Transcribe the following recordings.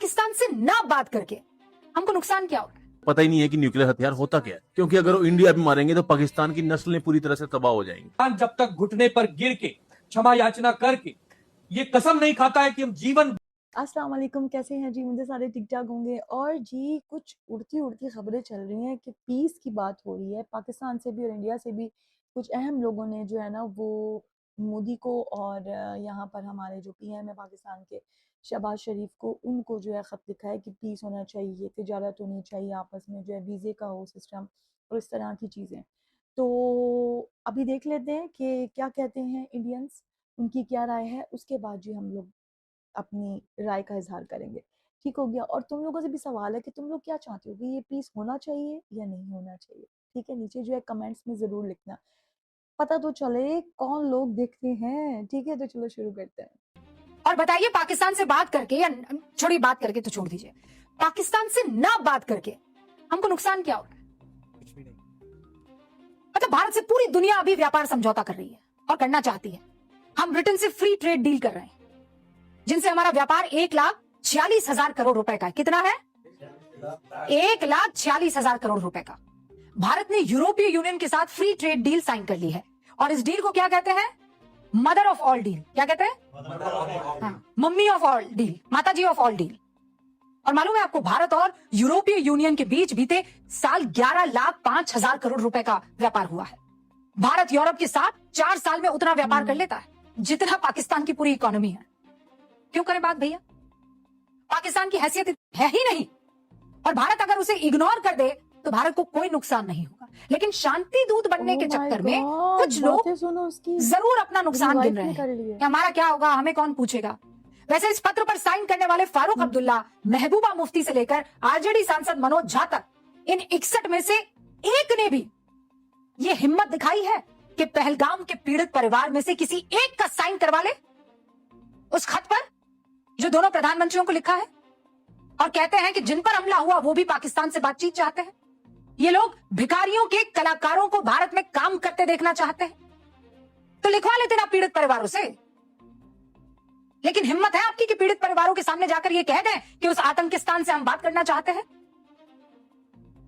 पाकिस्तान से ना बात करके हमको नुकसान क्या हो रहा है? पता ही नहीं है कि न्यूक्लियर हथियार होता क्या है, क्योंकि अगर वो इंडिया में मारेंगे तो पाकिस्तान की नस्लें पूरी तरह से तबाह हो जाएंगी। जब तक घुटने पर गिर के क्षमा याचना करके ये कसम नहीं खाता है कि हम जीवन। अस्सलाम वालेकुम, कैसे हैं जी? मुझे सारे ठीक ठाक होंगे। और जी कुछ उड़ती उड़ती खबरें चल रही हैं कि पीस की बात हो रही है पाकिस्तान से भी और इंडिया से भी। कुछ अहम लोगों ने जो है ना वो मोदी को और यहाँ पर हमारे जो पीएम है पाकिस्तान के शहबाज शरीफ को, उनको जो है ख़त लिखा है कि पीस होना चाहिए, तिजारत होनी चाहिए आपस में, जो है वीज़े का हो सिस्टम और इस तरह की चीज़ें। तो अभी देख लेते हैं कि क्या कहते हैं इंडियंस, उनकी क्या राय है, उसके बाद जी हम लोग अपनी राय का इजहार करेंगे। ठीक हो गया? और तुम लोगों से भी सवाल है कि तुम लोग क्या चाहते हो कि ये पीस होना चाहिए या नहीं होना चाहिए? ठीक है, नीचे जो है कमेंट्स में ज़रूर लिखना, पता तो चले कौन लोग देखते हैं। ठीक है, तो चलो शुरू करते हैं। और बताइए, पाकिस्तान से बात करके या छोड़ी बात करके तो छोड़ दीजिए, पाकिस्तान से ना बात करके हमको नुकसान क्या हो रहा है? मतलब भारत से पूरी दुनिया अभी व्यापार समझौता कर रही है और करना चाहती है। हम ब्रिटेन से फ्री ट्रेड डील कर रहे हैं, जिनसे हमारा व्यापार 1,46,000 करोड़ रुपए का है। कितना है? 1,46,000 करोड़ रुपए का। भारत ने यूरोपीय यूनियन के साथ फ्री ट्रेड डील साइन कर ली है और इस डील को क्या कहते हैं? Mother of all deal. क्या कहते हैं? मम्मी ऑफ ऑल डील, माता जी ऑफ ऑल डील। और मालूम है आपको, भारत और यूरोपीय यूनियन के बीच बीते साल 11,05,000 करोड़ रुपए का व्यापार हुआ है। भारत यूरोप के साथ 4 साल में उतना व्यापार कर लेता है जितना पाकिस्तान की पूरी इकोनॉमी है। क्यों करें बात भैया? पाकिस्तान की हैसियत है ही नहीं, और भारत अगर उसे इग्नोर कर दे तो भारत को कोई नुकसान नहीं होगा। लेकिन शांति दूत बनने के चक्कर में कुछ लोग जरूर अपना नुकसान गिन रहे हैं कि हमारा क्या होगा, हमें कौन पूछेगा। वैसे इस पत्र पर साइन करने वाले फारूक अब्दुल्ला, महबूबा मुफ्ती से लेकर आरजेडी सांसद मनोज झा तक, इन 61 में से एक ने भी ये हिम्मत दिखाई है कि पहलगाम के पीड़ित परिवार में से किसी एक का साइन करवा ले उस खत पर जो दोनों प्रधानमंत्रियों को लिखा है और कहते हैं कि जिन पर हमला हुआ वो भी पाकिस्तान से बातचीत चाहते हैं। ये लोग भिखारियों के कलाकारों को भारत में काम करते देखना चाहते हैं, तो लिखवा लेते ना पीड़ित परिवारों से। लेकिन हिम्मत है आपकी कि पीड़ित परिवारों के सामने जाकर ये कह दें कि उस आतंकिस्तान से हम बात करना चाहते हैं,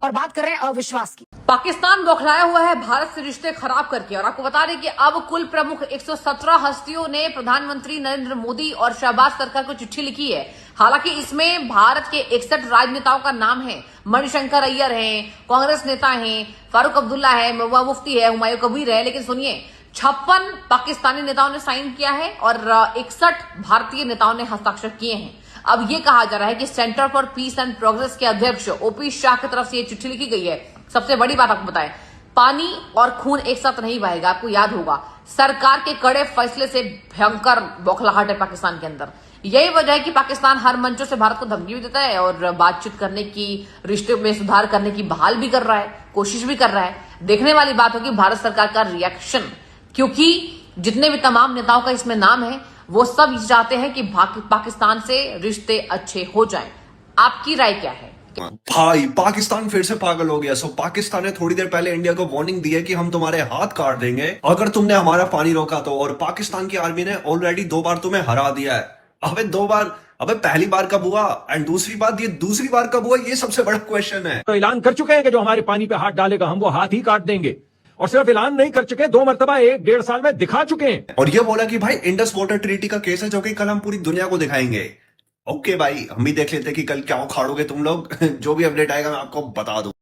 और बात कर रहे हैं अविश्वास की। पाकिस्तान बौखलाया हुआ है भारत से रिश्ते खराब करके। और आपको बता दें कि अब कुल प्रमुख 117 हस्तियों ने प्रधानमंत्री नरेंद्र मोदी और शहबाज सरकार को चिट्ठी लिखी है। हालांकि इसमें भारत के 61 राजनेताओं का नाम है। मणिशंकर अय्यर हैं, कांग्रेस नेता हैं, फारूक अब्दुल्ला है, महबूबा मुफ्ती है, हुमायूं कबीर है। लेकिन सुनिए, 56 पाकिस्तानी नेताओं ने साइन किया है और 61 भारतीय नेताओं ने हस्ताक्षर किए हैं। अब ये कहा जा रहा है कि centre for piece and progress के अध्यक्ष ओपी शाह की तरफ से ये चिट्ठी लिखी गई है। सबसे बड़ी बात आपको बताएं, पानी और खून एक साथ नहीं बहेगा। आपको याद होगा, सरकार के कड़े फैसले से भयंकर बौखलाहट है पाकिस्तान के अंदर। यही वजह है कि पाकिस्तान हर मंचों से भारत को धमकी भी देता है और बातचीत करने की, रिश्ते में सुधार करने की बहाल भी कर रहा है, कोशिश भी कर रहा है। देखने वाली बात होगी भारत सरकार का रिएक्शन, क्योंकि जितने भी तमाम नेताओं का इसमें नाम है वो सब चाहते हैं कि पाकिस्तान से रिश्ते अच्छे हो जाएं। आपकी राय क्या है? भाई पाकिस्तान फिर से पागल हो गया। पाकिस्तान ने थोड़ी देर पहले इंडिया को वार्निंग दी है कि हम तुम्हारे हाथ काट देंगे अगर तुमने हमारा पानी रोका तो। और पाकिस्तान की आर्मी ने ऑलरेडी 2 बार तुम्हें हरा दिया है। अबे 2 बार, अबे पहली बार कब हुआ एंड दूसरी बात, ये दूसरी बार कब हुआ, ये सबसे बड़ा क्वेश्चन है। तो ऐलान कर चुके हैं कि जो हमारे पानी पे हाथ डालेगा हम वो हाथ ही काट देंगे। और सिर्फ ऐलान नहीं कर चुके, 2 मरतबा 1-1.5 साल में दिखा चुके हैं। और ये बोला कि भाई इंडस वाटर ट्रीटी का केस है जो कि कल हम पूरी दुनिया को दिखाएंगे। ओके भाई, हम भी देख लेते हैं कि कल क्या उखाड़ोगे तुम लोग। जो भी अपडेट आएगा मैं आपको बता दूं।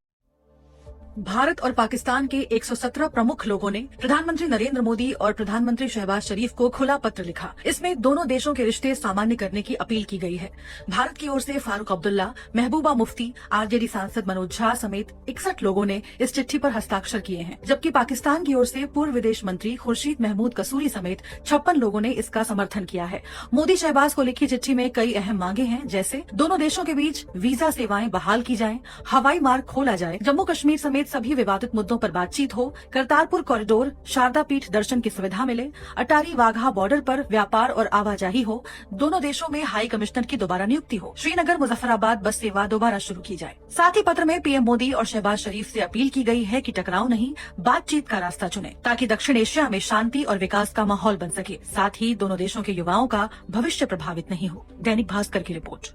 भारत और पाकिस्तान के 117 प्रमुख लोगों ने प्रधानमंत्री नरेंद्र मोदी और प्रधानमंत्री शहबाज शरीफ को खुला पत्र लिखा। इसमें दोनों देशों के रिश्ते सामान्य करने की अपील की गई है। भारत की ओर से फारूक अब्दुल्ला, महबूबा मुफ्ती, आरजेडी सांसद मनोज झा समेत 61 लोगों ने इस चिट्ठी पर हस्ताक्षर किए हैं, जबकि पाकिस्तान की ओर से पूर्व विदेश मंत्री खुर्शीद महमूद कसूरी समेत 56 लोगों ने इसका समर्थन किया है। मोदी शहबाज को लिखी चिट्ठी में कई अहम मांगे हैं, जैसे दोनों देशों के बीच वीजा सेवाएं बहाल की जाएं, हवाई मार्ग खोला जाए, जम्मू कश्मीर समेत सभी विवादित मुद्दों पर बातचीत हो, करतारपुर कॉरिडोर, शारदा पीठ दर्शन की सुविधा मिले, अटारी वाघा बॉर्डर पर व्यापार और आवाजाही हो, दोनों देशों में हाई कमिश्नर की दोबारा नियुक्ति हो, श्रीनगर मुजफ्फराबाद बस सेवा दोबारा शुरू की जाए। साथ ही पत्र में पीएम मोदी और शहबाज शरीफ से अपील की गई है कि टकराव नहीं, बातचीत का रास्ता चुने, ताकि दक्षिण एशिया में शांति और विकास का माहौल बन सके। साथ ही दोनों देशों के युवाओं का भविष्य प्रभावित नहीं हो। दैनिक भास्कर की रिपोर्ट।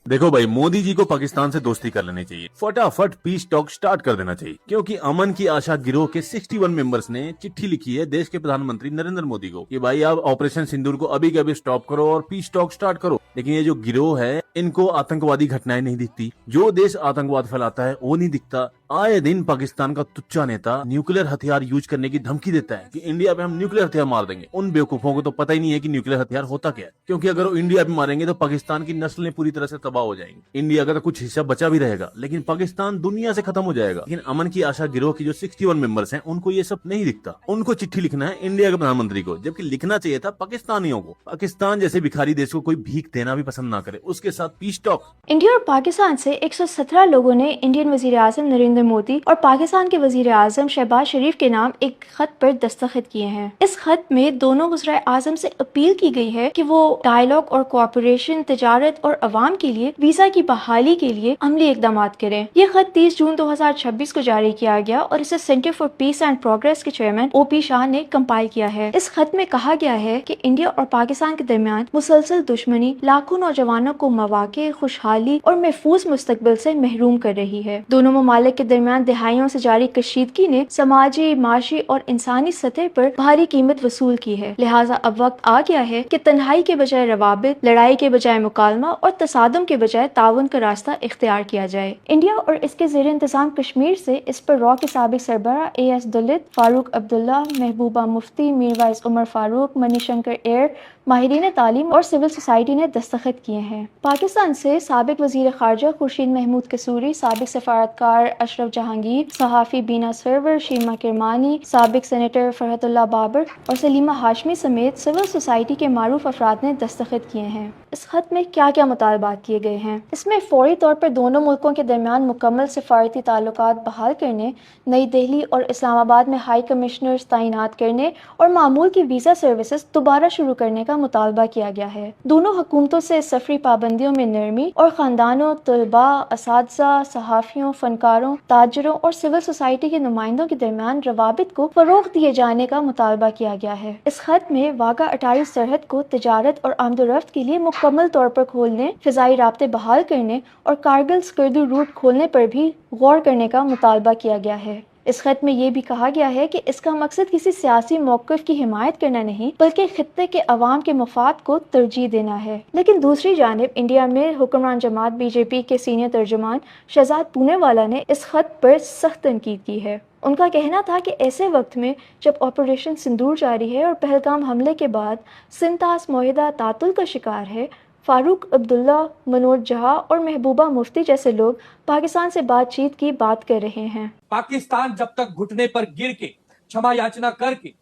देखो भाई, मोदी जी को पाकिस्तान से दोस्ती कर लेनी चाहिए, फटाफट पीस टॉक स्टार्ट कर देना चाहिए, क्योंकि अमन की आशा गिरोह के 61 मेंबर्स ने चिट्ठी लिखी है देश के प्रधानमंत्री नरेंद्र मोदी को कि भाई आप ऑपरेशन सिंदूर को अभी के अभी स्टॉप करो और पीस टॉक स्टार्ट करो। लेकिन ये जो गिरोह है, इनको आतंकवादी घटनाएं नहीं दिखती, जो देश आतंकवाद फैलाता है वो नहीं दिखता। आए दिन पाकिस्तान का तुच्चा नेता न्यूक्लियर हथियार यूज करने की धमकी देता है कि इंडिया पे हम न्यूक्लियर हथियार मार देंगे। उन बेवकूफों को तो पता ही नहीं है कि न्यूक्लियर हथियार होता क्या है, क्योंकि अगर वो इंडिया पे मारेंगे तो पाकिस्तान की नस्लें पूरी तरह से तबाह हो जाएंगी। इंडिया का तो कुछ हिस्सा बचा भी रहेगा, लेकिन पाकिस्तान दुनिया से खत्म हो जाएगा। लेकिन अमन की आशा गिरोह की जो 61 मेंबर्स हैं, उनको ये सब नहीं दिखता। उनको चिट्ठी लिखना है इंडिया के प्रधानमंत्री को, जबकि लिखना चाहिए था पाकिस्तानियों को। पाकिस्तान जैसे भिखारी देश को कोई भीख देना भी पसंद ना करे, उसके साथ पीस टॉक। इंडिया और पाकिस्तान से 117 लोगों ने इंडियन वजीर आजम नरेंद्र मोदी और पाकिस्तान के वजीर आजम शहबाज शरीफ के नाम एक खत पर दस्तखत किए हैं। इस खत में दोनों वज़ीर आजम से अपील की गई है कि वो डायलॉग और कोऑपरेशन, तिजारत और अवाम के लिए वीजा की बहाली के लिए अमली इकदाम करें। ये खत 30 जून 2026 को जारी किया गया और इसे centre for piece and progress के चेयरमैन OP शाह ने कंपाइल किया है। इस खत में कहा गया है कि इंडिया और पाकिस्तान के दरमियान मुसलसल दुश्मनी लाखों नौजवानों को मौके, खुशहाली और महफूज मुस्तकबिल से महरूम कर रही है। दोनों ममालिक के दरमियान दहाइयों से जारी कशीदगी ने समाजी, माशी और इंसानी सतह पर भारी कीमत वसूल की है। लिहाजा अब वक्त आ गया है कि तन्हाई के बजाय रवाबित, लड़ाई के बजाय मुकालमा और तसादुम के बजाय ताउन का रास्ता इख्तियार किया जाए। इंडिया और इसके ज़ेर इंतजाम कश्मीर से इस पर रॉ के साबिक सरबराह AS दलित, फारूक अब्दुल्ला, महबूबा मुफ्ती, मीरवाइज उमर फारूक, मनीशंकर एयर, माहिरीन तालीम और सिविल सोसाइटी ने दस्तखत किए हैं। पाकिस्तान से साबिक वजीर खारजा खुर्शीद महमूद कसूरी, साबिक सफारतकार अशरफ जहांगीर, सहाफ़ी बीना सरवर, शीमा किरमानी, साबिक सेनेटर फरहतुल्लाह बाबर और सलीमा हाशमी समेत सिविल सोसाइटी के मारूफ अफराद ने दस्तखत किए हैं। इस खत में क्या क्या मुतालबात किए गए हैं? इसमें फौरी तौर पर दोनों मुल्कों के दरमियान मुकम्मल सफारती ताल्लुकात बहाल करने, नई दिल्ली और इस्लामाबाद में हाई कमिश्नर्स तैनात करने और मामूल की वीज़ा सर्विसेज दोबारा शुरू करने का मुतालबा किया गया है। दोनों हुकूमतों से सफरी पाबंदियों में नरमी और खानदानों, तलबा, असातिज़ा, सहाफ़ियों, फनकारों, ताजरों और सिविल सोसाइटी के नुमाइंदों के दरमियान रवाबित को फरोग दिए जाने का मुतालबा किया गया है। इस खत में वाघा अटारी सरहद को तिजारत और आमदोरफ्त के लिए मुकम्मल तौर पर खोलने, फिजाई राब्ते बहाल करने और कारगिल स्कर्दू रूट खोलने पर भी गौर करने का मुतालबा किया गया है। इस खत में ये भी कहा गया है कि इसका मकसद किसी सियासी मौक़िफ़ की हिमायत करना नहीं, बल्कि खित्ते के अवाम के मफाद को तरजीह देना है। लेकिन दूसरी जानिब इंडिया में हुक्मरान जमात BJP के सीनियर तर्जुमान शहजाद पूनेवाला ने इस खत पर सख्त तनकीद की है। उनका कहना था कि ऐसे वक्त में जब ऑपरेशन सिंदूर जारी है और पहलगाम हमले के बाद सिंतास मुआहिदा तातुल का शिकार है, फारूक अब्दुल्ला, मनोज जहा और महबूबा मुफ्ती जैसे लोग पाकिस्तान से बातचीत की बात कर रहे हैं। पाकिस्तान जब तक घुटने पर गिर के क्षमा याचना करके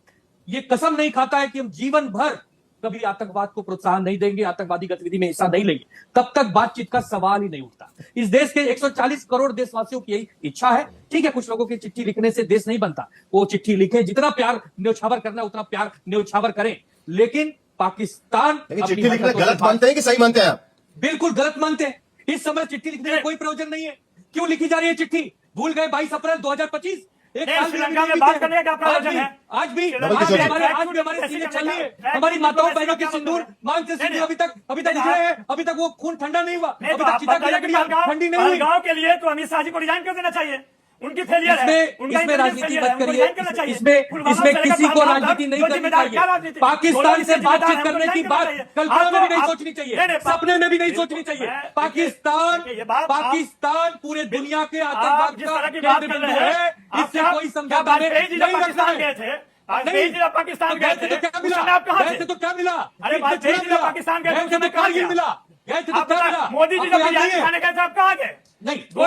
ये कसम नहीं खाता है कि हम जीवन भर कभी आतंकवाद को प्रोत्साहन नहीं देंगे, आतंकवादी गतिविधि में हिस्सा नहीं लेंगे, तब तक बातचीत का सवाल ही नहीं उठता। इस देश के 140 करोड़ देशवासियों की यही इच्छा है। ठीक है, कुछ लोगों की चिट्ठी लिखने से देश नहीं बनता, वो चिट्ठी लिखे, जितना प्यार न्यौछावर करना है उतना प्यार न्यौछावर करें, लेकिन पाकिस्तान चिट्ठी लिखना गलत मानते हैं कि सही मानते हैं आप? बिल्कुल गलत मानते हैं। इस समय चिट्ठी लिखने में कोई प्रयोजन नहीं है। क्यों लिखी जा रही है चिट्ठी? भूल गए 22 अप्रैल 2025? एक साल श्रीलंका में बात करने का प्रयोजन है। आज भी हमारी सीने चल रही है, हमारी माताओं बहनों के सिंदूर, मांग से सिंदूर अभी तक दिख रहे हैं, अभी तक वो खून ठंडा नहीं हुआ, अभी तक चिता की लकड़ियां ठंडी नहीं हुई। गांव के लिए तो अमित शाह जी को रिजाइन कर देना चाहिए, उनकी फेलियर है। इसमें राजनीति मत करिए, इसमें किसी को राजनीति नहीं करनी चाहिए। पाकिस्तान से बातचीत करने की बात कल्पना में भी नहीं सोचनी चाहिए, सपने में भी नहीं सोचनी चाहिए। पाकिस्तान पूरे दुनिया के आतंकवाद का केंद्र बिंदु है, इससे कोई समझौता नहीं रखता है। पाकिस्तान गए थे तो क्या मिला? गए थे तो क्या मिला? अरे पाकिस्तान गए थे तो कारगिल मिला, गए थे तो क्या मिला? मोदी जी जब बिरयानी खाने गए थे आप कहाँ गए? नहीं, वो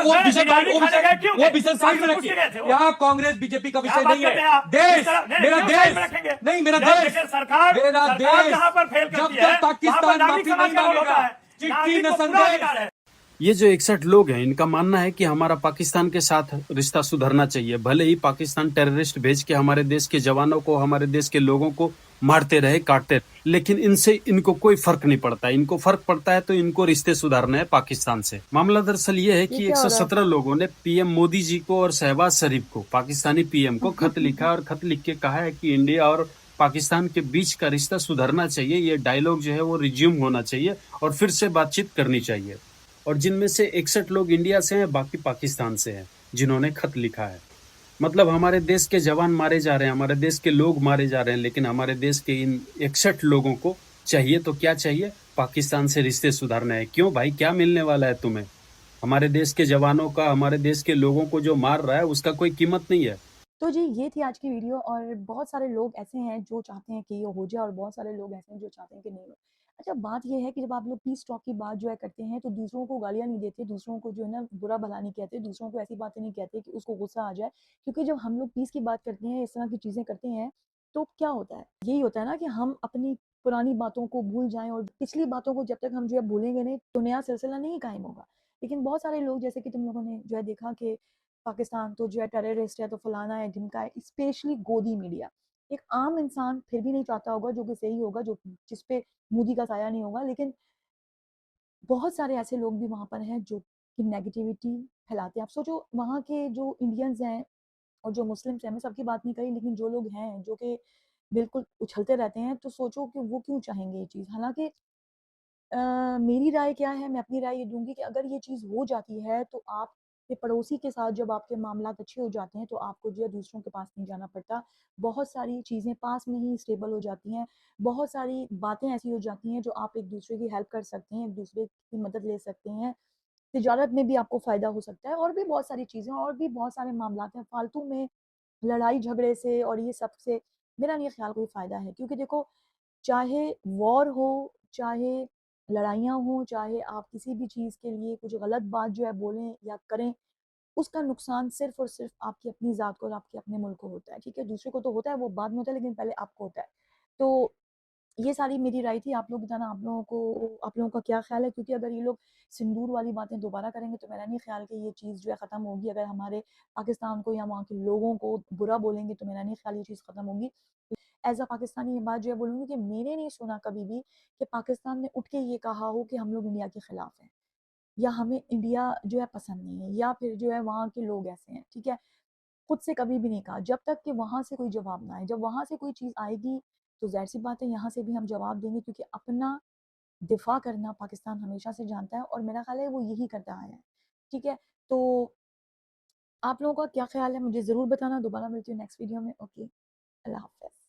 विषय साइड में रखिए। यहाँ कांग्रेस बीजेपी का विषय नहीं है। देश, मेरा देश नहीं, मेरा देश, सरकार जहाँ पर फेल करती है, पाकिस्तान माफी नहीं मांगेगा, चिट्ठी न संदेश। ये जो 61 लोग हैं, इनका मानना है कि हमारा पाकिस्तान के साथ रिश्ता सुधरना चाहिए। भले ही पाकिस्तान टेररिस्ट भेज के हमारे देश के जवानों को, हमारे देश के लोगों को मारते रहे, काटते रहे, लेकिन इनसे इनको कोई फर्क नहीं पड़ता। इनको फर्क पड़ता है तो इनको रिश्ते सुधारने हैं पाकिस्तान से। मामला दरअसल ये है कि 117 लोगों ने PM मोदी जी को और शहबाज शरीफ को, पाकिस्तानी PM को खत लिखा और खत लिख के कहा है कि इंडिया और पाकिस्तान के बीच का रिश्ता सुधरना चाहिए, ये डायलॉग जो है वो रिज्यूम होना चाहिए और फिर से बातचीत करनी चाहिए। और जिनमें से 61 लोग इंडिया से हैं, बाकी पाकिस्तान से हैं, जिन्होंने खत लिखा है। मतलब हमारे देश के जवान मारे जा रहे हैं, हमारे देश के लोग मारे जा रहे हैं, लेकिन हमारे देश के इन 61 लोगों को चाहिए तो क्या चाहिए? पाकिस्तान से रिश्ते सुधारना है। क्यों भाई, क्या मिलने वाला है तुम्हें? हमारे देश के जवानों का, हमारे देश के लोगों को जो मार रहा है, उसका कोई कीमत नहीं है। तो जी ये थी आज की वीडियो और बहुत सारे लोग ऐसे हैं जो चाहते हैं कि ये हो जाए और बहुत सारे लोग ऐसे हैं जो चाहते हैं कि नहीं हो। अच्छा बात ये है कि जब आप लोग पीस टॉक की बात जो है करते हैं तो दूसरों को गालियाँ नहीं देते, दूसरों को जो है ना बुरा भला नहीं कहते, दूसरों को ऐसी बातें नहीं कहते कि उसको गुस्सा आ जाए। क्योंकि जब हम लोग पीस की बात करते हैं, इस तरह की चीज़ें करते हैं, तो क्या होता है? यही होता है ना कि हम अपनी पुरानी बातों को भूल जाएँ और पिछली बातों को जब तक हम जो है भूलेंगे नहीं, तो नया सिलसिला नहीं कायम होगा। लेकिन बहुत सारे लोग जैसे कि तुम लोगों ने जो है देखा कि पाकिस्तान तो जो है टेररिस्ट है, तो फलाना है, ढिमका है, स्पेशली गोदी मीडिया। एक आम इंसान फिर भी नहीं चाहता होगा जो कि सही होगा, जो जिस पे मोदी का साया नहीं होगा, लेकिन बहुत सारे ऐसे लोग भी वहाँ पर हैं जो कि नेगेटिविटी फैलाते हैं। आप सोचो वहाँ के जो इंडियंस हैं और जो मुस्लिम्स हैं, मैं सबकी बात नहीं करी, लेकिन जो लोग हैं जो कि बिल्कुल उछलते रहते हैं, तो सोचो कि वो क्यों चाहेंगे ये चीज़? हालाँकि मेरी राय क्या है, मैं अपनी राय ये दूँगी कि अगर ये चीज़ हो जाती है, तो आपके पड़ोसी के साथ जब आपके मामलात अच्छे हो जाते हैं, तो आपको जो है दूसरों के पास नहीं जाना पड़ता। बहुत सारी चीज़ें पास में ही स्टेबल हो जाती हैं। बहुत सारी बातें ऐसी हो जाती हैं, जो आप एक-दूसरे की हेल्प कर सकते हैं, एक-दूसरे की मदद ले सकते हैं। तिजारत में भी आपको फ़ायदा हो सकता है और भी बहुत सारी चीज़ें और भी बहुत सारे मामलात हैं। फालतू में लड़ाई-झगड़े से और ये सब से मेरा नहीं ख़्याल कोई फ़ायदा है। क्योंकि देखो चाहे वॉर हो, चाहे लड़ाइयाँ हों, चाहे आप किसी भी चीज़ के लिए कुछ गलत बात जो है बोलें या करें, उसका नुकसान सिर्फ़ और सिर्फ़ आपकी अपनी ज़ात को और आपके अपने मुल्क को होता है, ठीक है? दूसरे को तो होता है, वो बाद में होता है, लेकिन पहले आपको होता है। तो ये सारी मेरी राय थी, आप लोग बताना आप लोगों का क्या ख़्याल है? क्योंकि अगर ये लोग सिंदूर वाली बातें दोबारा करेंगे, तो मेरा नहीं ख़्याल कि ये चीज़ जो है ख़त्म होगी। अगर हमारे पाकिस्तान को या वहाँ के लोगों को बुरा बोलेंगे, तो मेरा नहीं ख़्याल ये चीज़ ख़त्म होगी। एज़ अ पाकिस्तानी ये बात जो है बोलूँगी कि मैंने नहीं सुना कभी भी कि पाकिस्तान ने उठ के ये कहा हो कि हम लोग इंडिया के खिलाफ हैं या हमें इंडिया जो है पसंद नहीं है या फिर जो है वहाँ के लोग ऐसे हैं, ठीक है? खुद से कभी भी नहीं कहा जब तक कि वहाँ से कोई जवाब ना आए। जब वहाँ से कोई चीज़ आएगी तो ज़ाहिर-सी बात है यहाँ से भी हम जवाब देंगे क्योंकि अपना दिफ़ा करना पाकिस्तान हमेशा से जानता है और मेरा ख़्याल है वो यही करता आया है, ठीक है? तो आप लोगों का क्या ख़्याल है मुझे ज़रूर बताना। दोबारा मिलती हूँ नेक्स्ट वीडियो में। ओके, अल्लाह हाफ़िज़।